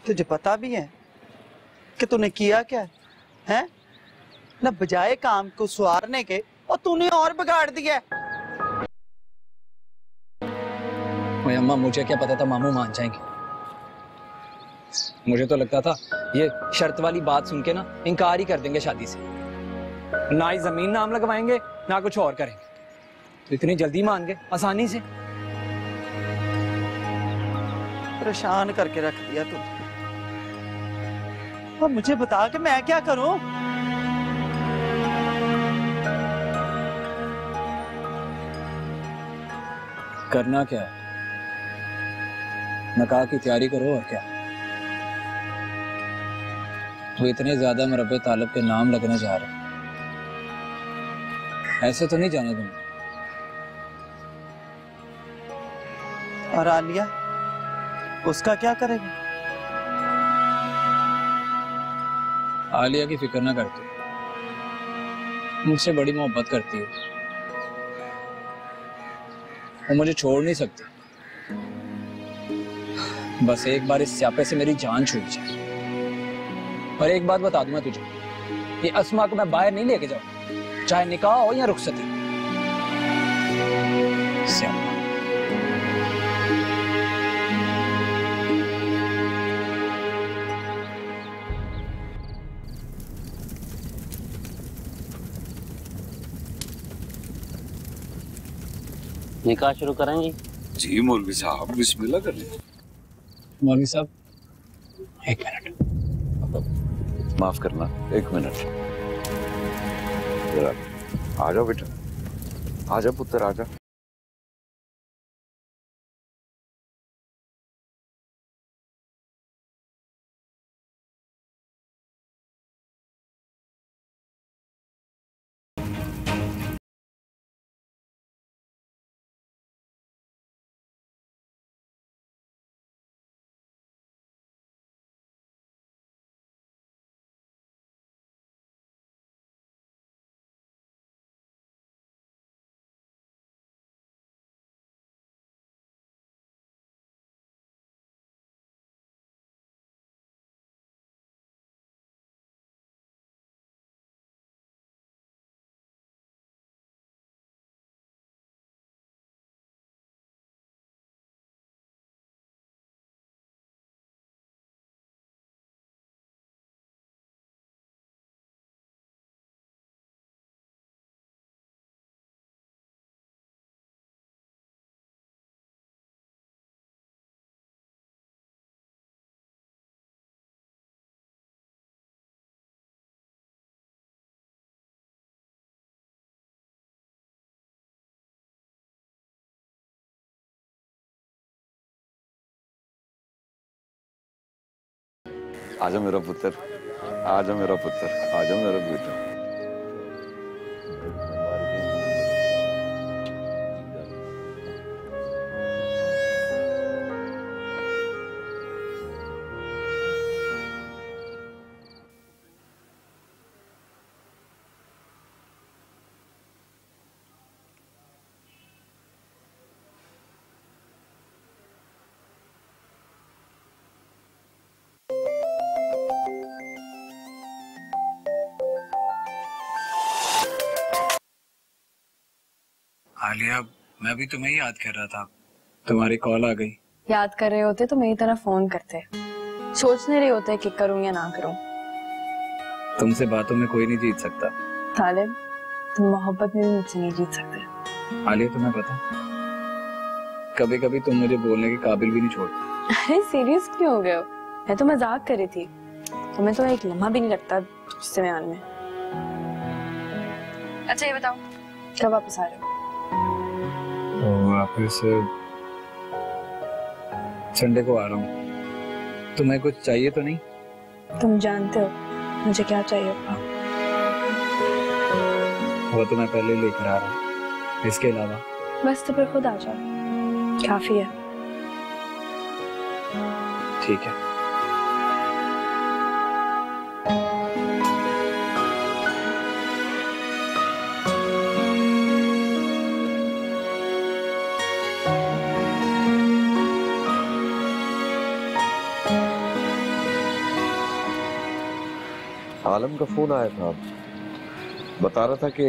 तुझे पता भी है कि तूने किया क्या है? ना बजाय काम को सवारने के और तूने और बिगाड़ दिया। ओए अम्मा, मुझे क्या पता था मामू मान जाएंगे। मुझे तो लगता था ये शर्त वाली बात सुन के ना इनकार ही कर देंगे शादी से, ना ही जमीन नाम लगवाएंगे ना कुछ और करेंगे। तो इतनी जल्दी मान गए आसानी से। परेशान करके रख दिया तुझे। अब मुझे बता कि मैं क्या करूं? करना क्या है? निकाह की तैयारी करो और क्या। वो इतने ज्यादा मरबे तालब के नाम लगने जा रहे हैं, ऐसे तो नहीं जाने दूंगा। और आलिया, उसका क्या करेगा? आलिया की फिक्र ना करती, मुझसे बड़ी मोहब्बत करती है। वो मुझे छोड़ नहीं सकती। बस एक बार इस स्यापे से मेरी जान छूट जाए। और एक बात बता दूं मैं तुझे, ये अस्मा को मैं बाहर नहीं लेके जाऊं, चाहे निकाह हो या रुखसती। स्यापा। निकाह शुरू करेंगे? जी मौलवी साहब, बिस्मिल्लाह करें। मौलवी साहब, एक मिनट। माफ करना, एक मिनट। जरा आ जाओ बेटा, आ जाओ पुत्र, आ जाओ। आ जाओ मेरा पुत्र, आ जाओ मेरा पुत्र, आ जाओ मेरा बेटा। आलिया, मैं भी तुम्हें ही याद कर रहा था, तुम्हारी कॉल आ गई। याद कर रहे होते तो मेरी तरह फोन करते। सोचने रहे होते कि करूं या ना करूं। तुमसे बातों में कोई नहीं जीत सकता तालिब, तुम मोहब्बत में भी मुझसे नहीं जीत सकते। आलिया, तुम्हें पता, कभी कभी तुम मुझे बोलने के काबिल भी नहीं छोड़ती। अरे सीरियस क्यों हो गए हो? मैं तो मजाक कर रही थी। तुम्हें तो एक लम्हा भी नहीं लगता गुस्से में आने में। अच्छा ये बताओ, कब वापस आ रहे हो? वापस संडे को आ रहा हूँ। तुम्हें कुछ चाहिए तो नहीं? तुम जानते हो मुझे क्या चाहिए होगा। वो तो मैं पहले लेकर आ रहा हूँ, इसके अलावा? बस तो फिर खुद आ जाओ, काफी है। ठीक है। आलम का फोन आया था, बता रहा था कि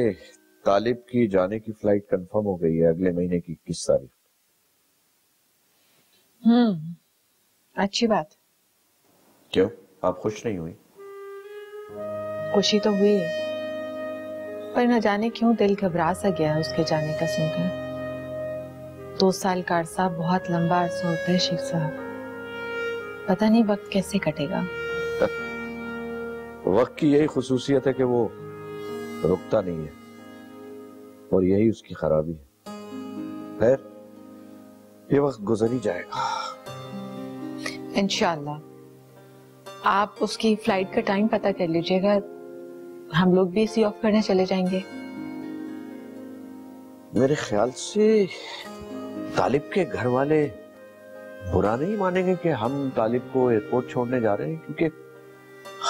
तालिब की जाने की फ्लाइट कंफर्म हो गई है अगले महीने की 21 तारीख। अच्छी बात। क्यों, आप खुश नहीं हुई? खुशी तो हुई है, पर न जाने क्यों दिल घबरा सा गया है उसके जाने का सुनकर। 2 साल का अरसा बहुत लंबा अरसा होता है शेख साहब, पता नहीं वक्त कैसे कटेगा। वक्त की यही खुसूसियत है कि वो रुकता नहीं है, और यही उसकी खराबी है। खैर, ये वक्त गुजर ही जाएगा इंशाअल्लाह। आप उसकी फ्लाइट का टाइम पता कर लीजिएगा, हम लोग भी सी ऑफ करने चले जाएंगे। मेरे ख्याल से तालिब के घर वाले बुरा नहीं मानेंगे कि हम तालिब को एयरपोर्ट छोड़ने जा रहे हैं, क्योंकि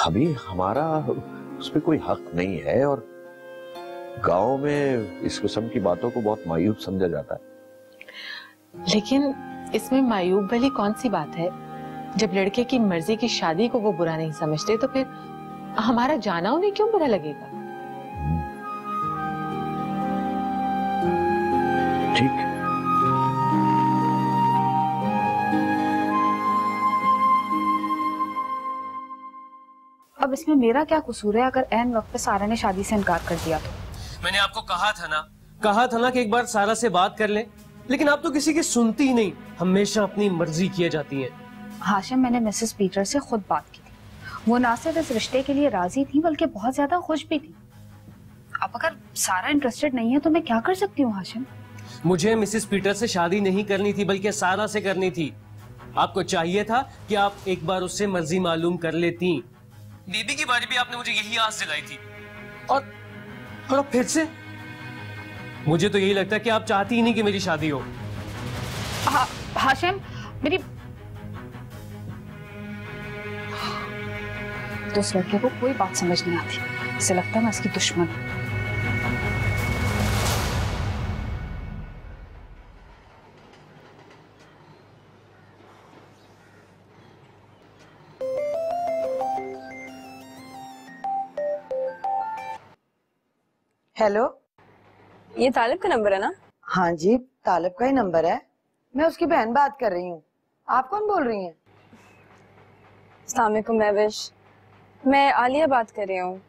अभी हमारा उस पर कोई हक नहीं है, और गांव में इस किस्म की बातों को बहुत मायूब समझा जाता है। लेकिन इसमें मायूब वाली कौन सी बात है? जब लड़के की मर्जी की शादी को वो बुरा नहीं समझते, तो फिर हमारा जाना उन्हें क्यों बुरा लगेगा? ठीक है। अब इसमें मेरा क्या कसूर है अगर ऐन वक्त पे सारा ने शादी से इनकार कर दिया तो? मैंने आपको कहा था ना कि एक बार सारा से बात कर ले, लेकिन आप तो किसी की सुनती ही नहीं, हमेशा अपनी मर्जी किए जाती हैं। हाशिम, मैंने मिसेस पीटर से खुद बात की थी, वो ना सिर्फ इस रिश्ते के लिए राजी थी बल्कि बहुत ज्यादा खुश भी थी। अब अगर सारा इंटरेस्टेड नहीं है तो मैं क्या कर सकती हूँ हाशिम? मुझे मिसेस पीटर से शादी नहीं करनी थी बल्कि सारा से करनी थी। आपको चाहिए था कि आप एक बार उससे मर्जी मालूम कर लेती। बीबी की बारी भी आपने मुझे यही आस जगाई थी, और फिर से मुझे तो यही लगता है कि आप चाहती ही नहीं कि मेरी शादी हो। हाशिम, मेरी तो उस लड़के को कोई बात समझ नहीं आती, इसे लगता है मैं इसकी दुश्मन हूं। हेलो, ये तालिब का नंबर है ना? हाँ जी, तालिब का ही नंबर है। मैं उसकी बहन बात कर रही हूँ। आप कौन बोल रही हैं? अस्सलाम वालेकुम महविश, मैं आलिया बात कर रही हूँ।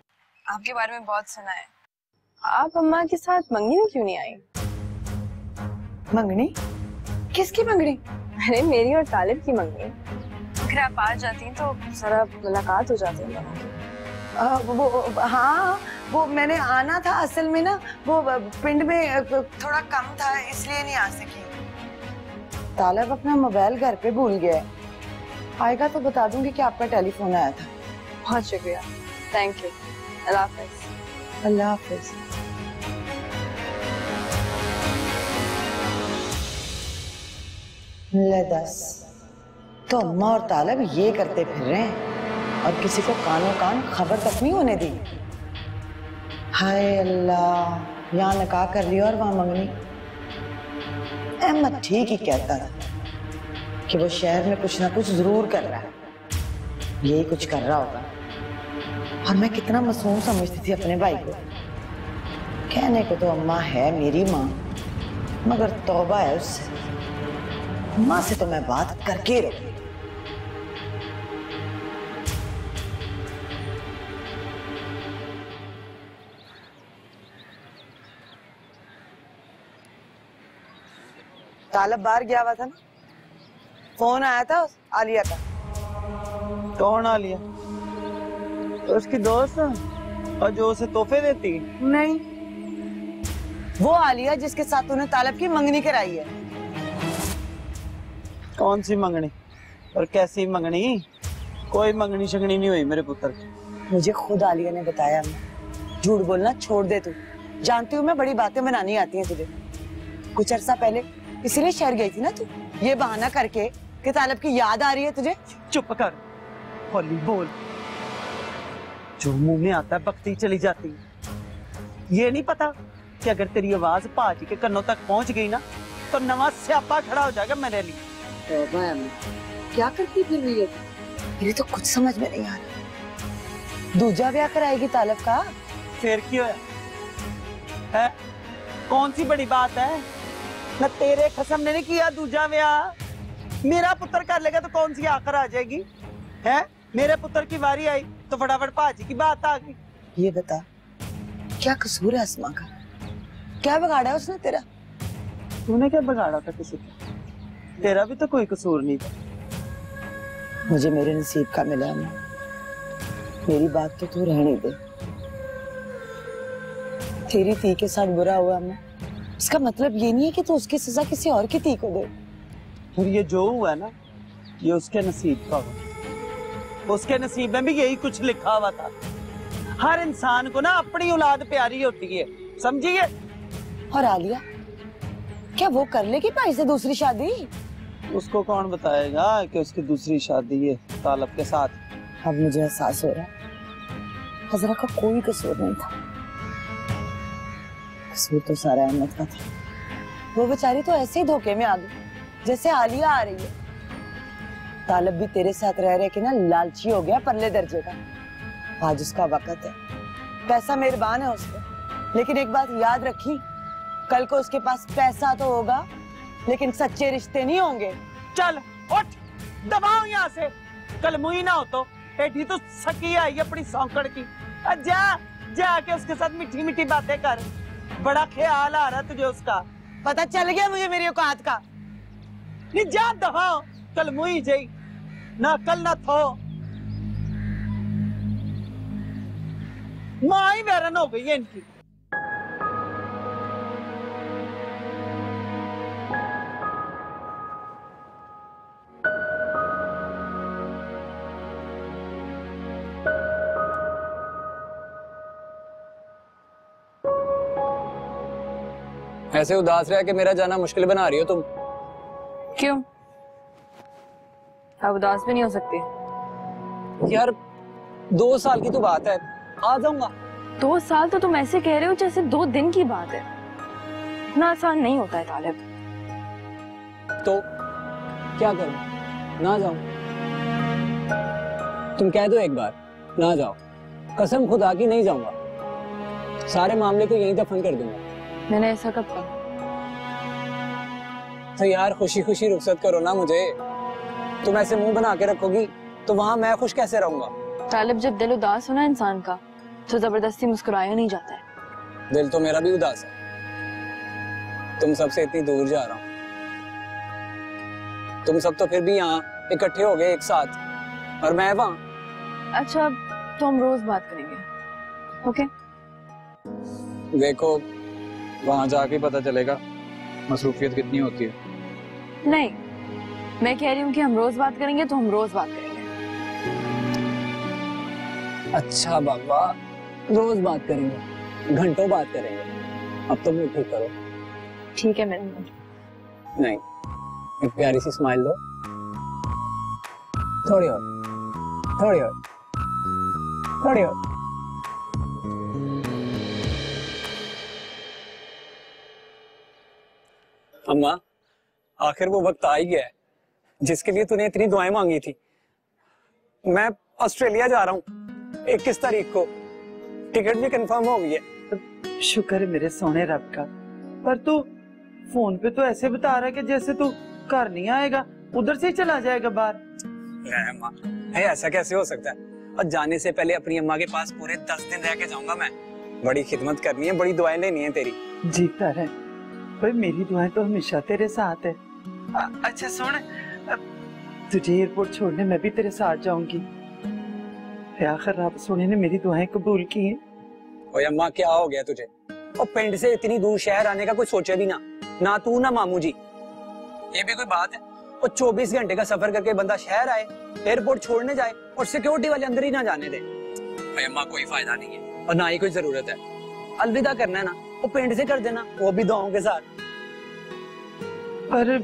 आपके बारे में बहुत सुना है। आप अम्मा के साथ मंगनी में क्यों नहीं आई? मंगनी? किसकी मंगनी? अरे मेरी और तालिब की मंगनी। अगर आप आ जाती तो जरा मुलाकात हो जाती है। हाँ, वो मैंने आना था, असल में ना वो पिंड में थोड़ा कम था इसलिए नहीं आ सकी। तालिब अपना मोबाइल घर पे भूल गया है, आएगा तो बता दूंगी कि आपका टेलीफोन आया था। बहुत शुक्रिया, थैंक यू। अल्लाह हाफिज। अल्लाह हाफिज। ले दस, तो अम्मा और तालिब ये करते फिर रहे हैं और किसी को कानों कान खबर तक नहीं होने दी। हाय अल्लाह, यहाँ निकाह कर लिया और वहां मंगनी। अहमद ठीक ही कहता था कि वो शहर में कुछ ना कुछ जरूर कर रहा है, यही कुछ कर रहा होगा। और मैं कितना मासूम समझती थी अपने भाई को। कहने को तो अम्मा है मेरी माँ, मगर तौबा है उससे। माँ से तो मैं बात करके रहूंगी। तालिब बाहर गया हुआ था ना, फोन आया था आलिया का। कौन आलिया? तो उसकी दोस्त और जो उसे तोहफे देती? नहीं, वो आलिया जिसके साथ तूने तालिब की मंगनी कराई है। कौन सी मंगनी और कैसी मंगनी? कोई मंगनी शगनी नहीं हुई मेरे पुत्र की। मुझे खुद आलिया ने बताया। झूठ बोलना छोड़ दे तू, जानती हूँ मैं बड़ी बातें बनानी आती हैं तुझे। कुछ अरसा पहले इसीलिए शहर गई थी ना तू, ये बहाना करके कि तालिब की याद आ रही है तुझे। चुप कर, हौली बोल। जो मुंह में आता है बकती चली जाती है। ये नहीं पता कि अगर तेरी आवाज भाजी के कन्नों तक पहुंच गई ना तो नवा स्यापा खड़ा हो जाएगा मेरे लिए। क्या करती फिर रही है? मेरी तो कुछ समझ में नहीं आ रहा। दूजा ब्याह कराएगी तालिब का? फिर क्यों है? कौन सी बड़ी बात है? न तेरे खसम ने नहीं किया दूजा ब्याह। मेरा पुत्र कर लेगा तो कौन सी आखिर आ जाएगी है? मेरे पुत्र की बारी आई तो फटाफट भाजी की बात आ गई। ये बता, क्या कसूर है अस्मा का? क्या बिगाड़ा है उसने तेरा? तूने क्या बिगाड़ा था किसी का? तेरा भी तो कोई कसूर नहीं था। मुझे मेरे नसीब का मिला है। मेरी बात तो तू रहने दे। तेरी ती के साथ बुरा हुआ मैं, इसका मतलब ये नहीं है कि तू उसकी सजा किसी और की ती को दे। फिर ये जो हुआ ना, ये उसके नसीब का हुआ। उसके नसीब में भी यही कुछ लिखा हुआ था। हर इंसान को ना अपनी औलाद प्यारी होती है, समझिए। और आलिया, क्या वो कर लेगी भाई से दूसरी शादी? उसको कौन बताएगा कि उसकी दूसरी शादी है तालब के साथ? अब मुझे एहसास हो रहा है हजरा का कोई कसूर नहीं था। कसूर तो सारा अहमद का था। वो बेचारी तो ऐसे ही धोखे में आ गई जैसे आलिया आ रही है। तालब भी तेरे साथ रह रहे के ना लालची हो गया परले दर्जे का। आज उसका वक्त है, पैसा मेहरबान है उस पर, लेकिन एक बात याद रखी, कल को उसके पास पैसा तो होगा लेकिन सच्चे रिश्ते नहीं होंगे। चल उठ, दबाओ यहाँ से। कल मुई ना हो तो एडी तो सकी आई अपनी सौंकड़ की। जा जाके उसके साथ मीठी मीठी बातें कर। बड़ा ख्याल आ रहा तुझे उसका। पता चल गया मुझे मेरी औकात का। नहीं जा दबाओ, कल मुई जाई ना कल ना थो। माँ ही वैरन हो गई है इनकी। ऐसे उदास रह के मेरा जाना मुश्किल बना रही हो तुम। क्यों? अब उदास भी नहीं हो सकती यार 2 साल की तो बात है, आ जाऊंगा। 2 साल तो तुम ऐसे कह रहे हो जैसे 2 दिन की बात है। इतना आसान नहीं होता है तालिब। तो क्या करूं? ना जाऊं? तुम कह दो एक बार, ना जाओ। कसम खुदा की नहीं जाऊंगा। सारे मामले को यहीं दफन कर दूंगा। मैंने ऐसा कब कहा? तो यार खुशी खुशी रुखसत करो ना मुझे। तुम ऐसे मुंह बना के रखोगी तो वहां मैं खुश कैसे रहूंगा? तालिब, जब दिल उदास हो ना इंसान का तो जबरदस्ती मुस्कुराया नहीं जाता है। दिल तो मेरा भी उदास है। तुम सबसे इतनी दूर जा रहा हूं, तुम सब तो फिर भी यहाँ इकट्ठे हो गए एक साथ और मैं वहां। अच्छा, तो हम रोज बात करेंगे, ओके? देखो वहां जाके पता चलेगा मसरूफियत कितनी होती है। नहीं, मैं कह रही हूँ कि हम रोज बात करेंगे तो हम रोज बात करेंगे। अच्छा बाबा, रोज बात करेंगे, घंटों बात करेंगे। अब तो मुंह ठीक करो। ठीक है मैंने। नहीं, एक प्यारी सी स्माइल दो। थोड़ी और, थोड़ी और, थोड़ी और। अम्मा, आखिर वो वक्त आ ही गया है जिसके लिए तूने इतनी दुआएं मांगी थी। मैं ऑस्ट्रेलिया जा रहा हूँ 21 तारीख को। टिकट भी कंफर्म हो गई है। शुक्र है मेरे सोने रब का। पर तू फोन पे तो ऐसे बता रहा है कि जैसे तू घर नहीं आएगा, उधर से ही चला जाएगा बाहर। अम्मा, ऐसा कैसे हो सकता है? और जाने से पहले अपनी अम्मा के पास पूरे 10 दिन रह के जाऊंगा मैं। बड़ी खिदमत करनी है, बड़ी दुआएं लेनी है तेरी। जीता है भाई, मेरी दुआएं तो हमेशा तेरे साथ है। अच्छा सुन, तुझे एयरपोर्ट छोड़ने मैं भी तेरे साथ जाऊंगी। आखिर रब सोने ने मेरी दुआएं कबूल की हैं। ओए अम्मा, क्या हो गया तुझे? और पिंड से इतनी दूर शहर आने का कुछ सोचे भी ना तू ना मामू जी। ये भी कोई बात है? और 24 घंटे का सफर करके बंदा शहर आए, एयरपोर्ट छोड़ने जाए और सिक्योरिटी वाले अंदर ही ना जाने दे। ओए अम्मा, कोई फायदा नहीं है और ना ही कोई जरूरत है। अलविदा करना है ना, वो पिंड से कर देना, वो भी दुआओं के साथ। पर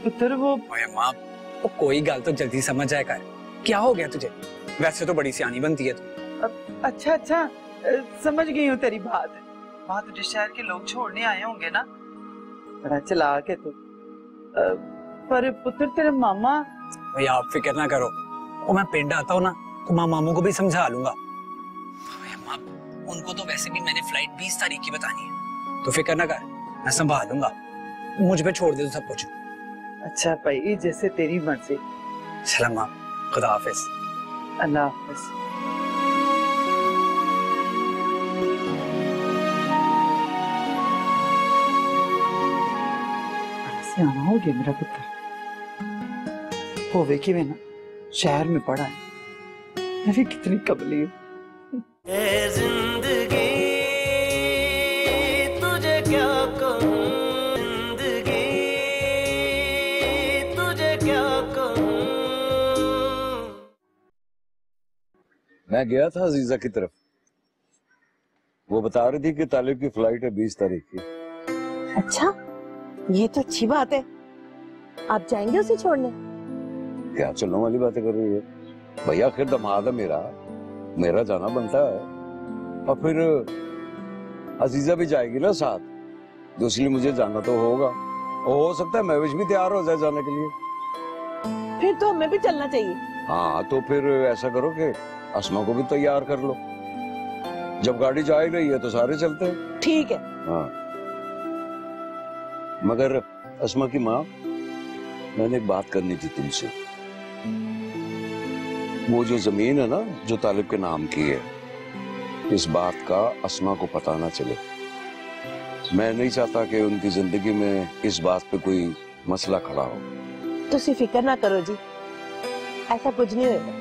पुत्र वो। ओए अम्मा, वो कोई गल तो जल्दी समझ जाए कर। क्या हो गया तुझे? वैसे तो बड़ी सियानी बनती है तू। अच्छा अच्छा, समझ गई हूँ तेरी बात। वहाँ तुझे शहर के लोग छोड़ने आए होंगे ना। बड़ा चालाक है तू। पर पुत्र तेरे मामा। भाई आप फिक्र ना करो, वो मैं पिंड आता हूँ ना तो मैं मामू को भी समझा लूंगा। उनको तो वैसे भी मैंने फ्लाइट 20 तारीख की बतानी है, तो फिक्र ना कर, मैं संभाल लूंगा। मुझ पे छोड़ दे तो सब कुछ। अच्छा भाई, जैसे तेरी मर्जी। सलाम, खुदा हाफिज। अल्लाह हाफिज। सियाना हो गया मेरा पुत्र, होवे कि ना शहर में पढ़ा है, मैं भी कितनी कबली हूँ। जिंदगी तुझे क्या कहूँ, जिंदगी तुझे क्या कहूँ। मैं गया था अजीजा की तरफ, वो बता रही थी कि तालिब की फ्लाइट है 20 तारीख की। अच्छा, ये तो अच्छी बात है। आप जाएंगे उसे छोड़ने? क्या चलने वाली बातें कर रही है भैया, आखिर दामाद है मेरा जाना बनता है। और फिर अजीजा भी जाएगी ना साथ, तो इसलिए मुझे जाना तो होगा। और हो सकता है महविश भी तैयार हो जाए जाने के लिए। फिर तो हमें भी चलना चाहिए। हाँ, तो फिर ऐसा करो कि अस्मा को भी तैयार कर लो, जब गाड़ी जा ही रही है तो सारे चलते हैं। ठीक है। हाँ, मगर अस्मा की माँ, मैंने एक बात करनी थी तुमसे। वो जो जमीन है ना जो तालिब के नाम की है, इस बात का अस्मा को पता ना चले। मैं नहीं चाहता कि उनकी जिंदगी में इस बात पे कोई मसला खड़ा हो। तुसी फिक्र ना करो जी, ऐसा कुछ नहीं होगा।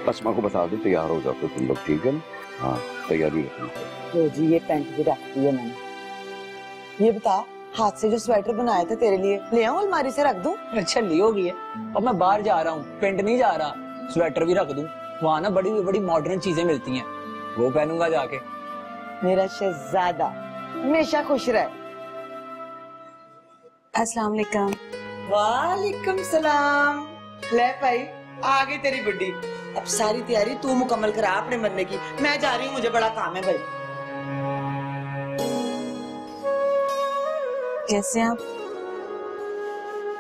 अस्मा को बता दो, तैयार हो जाओ तुम लोग, ठीक है ना? हाँ, तैयारी रखना। तो जी ये पैंट भी रख दी है मैंने। ये बता, हाथ से जो स्वेटर बनाया था तेरे लिए, ले आऊं अलमारी से रख दूं? अच्छा, ली होगी है। अब मैं बाहर जा रहा हूँ, पेंट नहीं जा रहा, स्वेटर भी रख दूं। वहाँ ना बड़ी बड़ी मॉडर्न चीजें मिलती हैं, वो पहनूंगा जाके। मेरा शहजादा हमेशा खुश रहे। अस्सलाम वालेकुम। वालेकुम सलाम। ले भाई, आ गई तेरी बुड्ढी। अब सारी तैयारी तू मुकम्मल करा अपने मरने की, मैं जा रही हूँ, मुझे बड़ा काम है भाई। कैसे आप?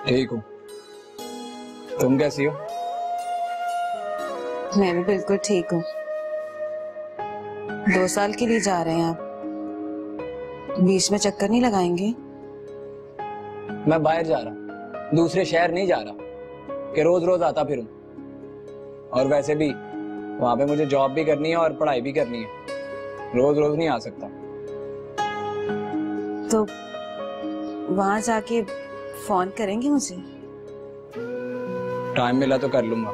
ठीक हूँ, तुम कैसी हो? मैं भी बिल्कुल ठीक हूँ। 2 साल के लिए जा रहे हैं आप, बीच में चक्कर नहीं लगाएंगे? मैं बाहर जा रहा, दूसरे शहर नहीं जा रहा कि रोज रोज आता फिरूं। और वैसे भी वहां पे मुझे जॉब भी करनी है और पढ़ाई भी करनी है, रोज रोज नहीं आ सकता। तो वहां जाके फोन करेंगे मुझे? टाइम मिला तो कर लूंगा।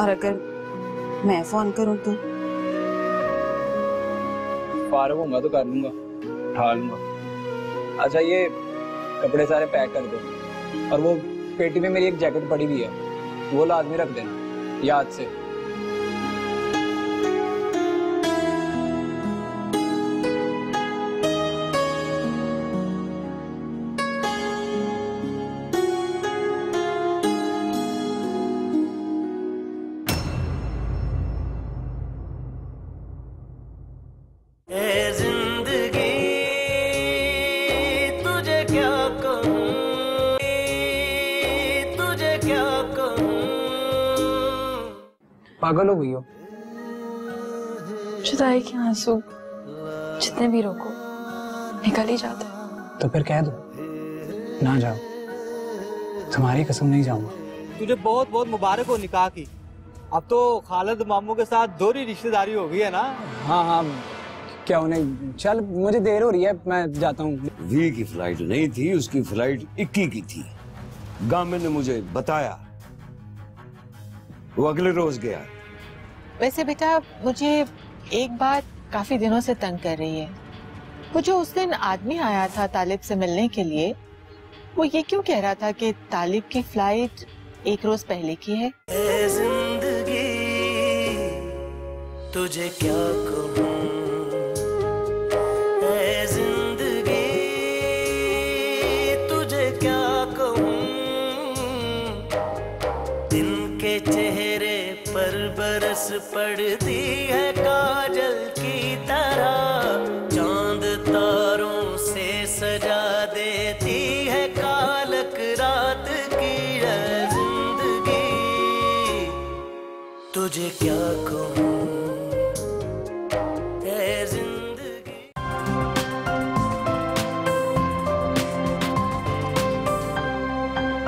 और अगर मैं फोन करूं तो? फारग होऊंगा तो कर लूंगा, उठा लूंगा। अच्छा, ये कपड़े सारे पैक कर दो, और वो पेटी में मेरी एक जैकेट पड़ी हुई है, वो लाजमी रख देना याद से। पागल हो गई हो? जुदाई के आंसू जितने भी रोको निकल ही जाते। तो फिर कह दो ना जाओ, तुम्हारी कसम नहीं जाऊंगा। तुझे बहुत बहुत मुबारक हो निकाह की। अब तो खालिद मामू के साथ दोहरी रिश्तेदारी हो गई है ना? हाँ हाँ, क्या उन्हें, चल मुझे देर हो रही है, मैं जाता हूँ। वी की फ्लाइट नहीं थी, उसकी फ्लाइट 21 की थी। गामे ने मुझे बताया, वो अगले रोज गया। वैसे बेटा, मुझे एक बात काफी दिनों से तंग कर रही है। वो जो उस दिन आदमी आया था तालिब से मिलने के लिए, वो ये क्यों कह रहा था कि तालिब की फ्लाइट 1 रोज पहले की है? जिंदगी तुझे क्या कहूँ, जिंदगी तुझे क्या कहूँ। दिन के चेहरे पर बरस पड़ती है काजल की तरह, चांद तारों से सजा देती है कालक रात की। जिंदगी तुझे क्या कहूँ